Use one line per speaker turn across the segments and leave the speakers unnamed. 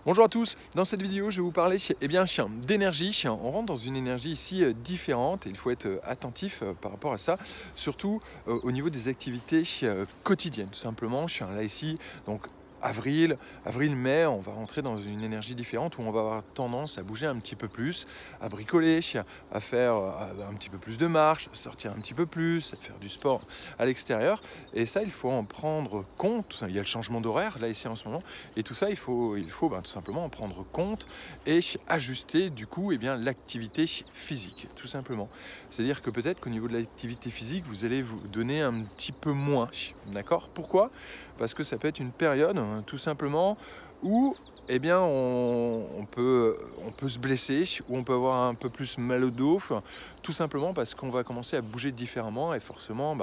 Bonjour à tous, dans cette vidéo je vais vous parler d'énergie. On rentre dans une énergie ici différente et il faut être attentif par rapport à ça, surtout au niveau des activités quotidiennes tout simplement. Là ici, donc avril-mai, on va rentrer dans une énergie différente où on va avoir tendance à bouger un petit peu plus, à bricoler, à faire un petit peu plus de marche, à sortir un petit peu plus, à faire du sport à l'extérieur. Et ça, il faut en prendre compte. Il y a le changement d'horaire là ici en ce moment. Et tout ça, il faut tout simplement en prendre compte et ajuster du coup l'activité physique, tout simplement. C'est-à-dire que peut-être qu'au niveau de l'activité physique, vous allez vous donner un petit peu moins, d'accord? Pourquoi? Parce que ça peut être une période, tout simplement, où on peut se blesser, ou on peut avoir un peu plus mal au dos, tout simplement parce qu'on va commencer à bouger différemment et forcément,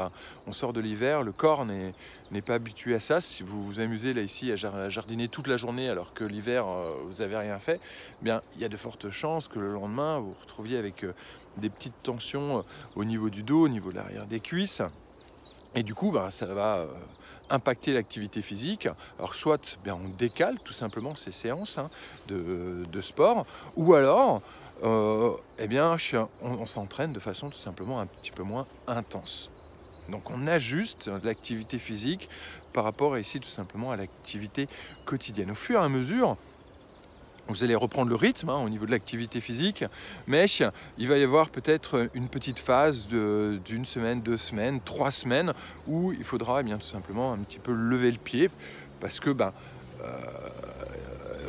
on sort de l'hiver, le corps n'est pas habitué à ça. Si vous vous amusez là ici à jardiner toute la journée alors que l'hiver, vous n'avez rien fait, il y a de fortes chances que le lendemain, vous vous retrouviez avec des petites tensions au niveau du dos, au niveau de l'arrière des cuisses. Et du coup, ça va impacter l'activité physique. Alors soit on décale tout simplement ces séances de sport, ou alors on s'entraîne de façon tout simplement un petit peu moins intense. Donc on ajuste l'activité physique par rapport ici tout simplement à l'activité quotidienne. Au fur et à mesure, vous allez reprendre le rythme au niveau de l'activité physique, mais il va y avoir peut-être une petite phase d'une semaine, 2 semaines, 3 semaines où il faudra tout simplement un petit peu lever le pied parce que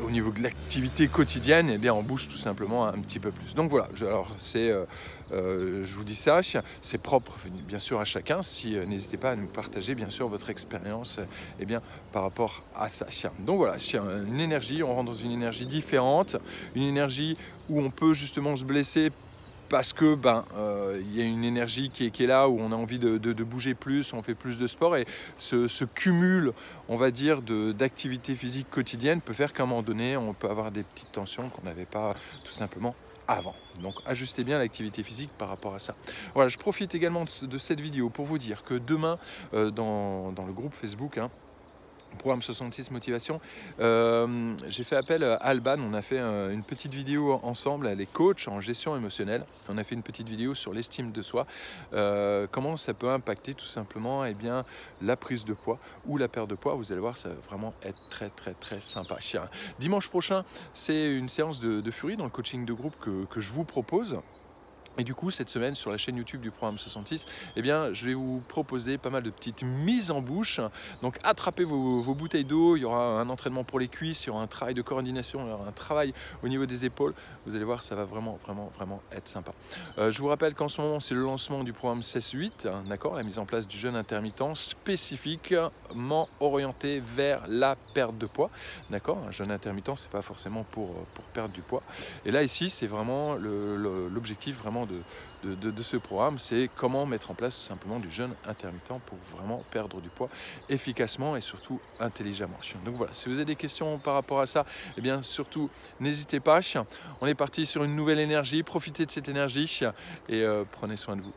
au niveau de l'activité quotidienne, on bouge tout simplement un petit peu plus. Donc voilà, je vous dis ça, c'est propre bien sûr à chacun. N'hésitez pas à nous partager bien sûr votre expérience par rapport à ça. Donc voilà, une énergie, on rentre dans une énergie différente, une énergie où on peut justement se blesser parce que il y a une énergie qui est là, où on a envie de bouger plus, on fait plus de sport, et ce cumul, on va dire, d'activités physiques quotidiennes peut faire qu'à un moment donné, on peut avoir des petites tensions qu'on n'avait pas tout simplement avant. Donc ajustez bien l'activité physique par rapport à ça. Voilà, je profite également de cette vidéo pour vous dire que demain, dans le groupe Facebook, Programme 66 Motivation, j'ai fait appel à Alban. On a fait une petite vidéo ensemble. Elle est coach en gestion émotionnelle. On a fait une petite vidéo sur l'estime de soi, comment ça peut impacter tout simplement la prise de poids ou la perte de poids. Vous allez voir, ça va vraiment être très très très sympa. Dimanche prochain, c'est une séance de furie dans le coaching de groupe que je vous propose. Et du coup, cette semaine, sur la chaîne YouTube du Programme 66, je vais vous proposer pas mal de petites mises en bouche. Donc, attrapez vos bouteilles d'eau. Il y aura un entraînement pour les cuisses, il y aura un travail de coordination, il y aura un travail au niveau des épaules. Vous allez voir, ça va vraiment, vraiment, vraiment être sympa. Je vous rappelle qu'en ce moment, c'est le lancement du programme 16-8, d'accord, la mise en place du jeûne intermittent spécifiquement orienté vers la perte de poids, d'accord. Un jeûne intermittent, c'est pas forcément pour perdre du poids. Et là, ici, c'est vraiment l'objectif vraiment de ce programme, c'est comment mettre en place tout simplement du jeûne intermittent pour vraiment perdre du poids efficacement et surtout intelligemment. Donc voilà, si vous avez des questions par rapport à ça, surtout n'hésitez pas. On est parti sur une nouvelle énergie, profitez de cette énergie et prenez soin de vous.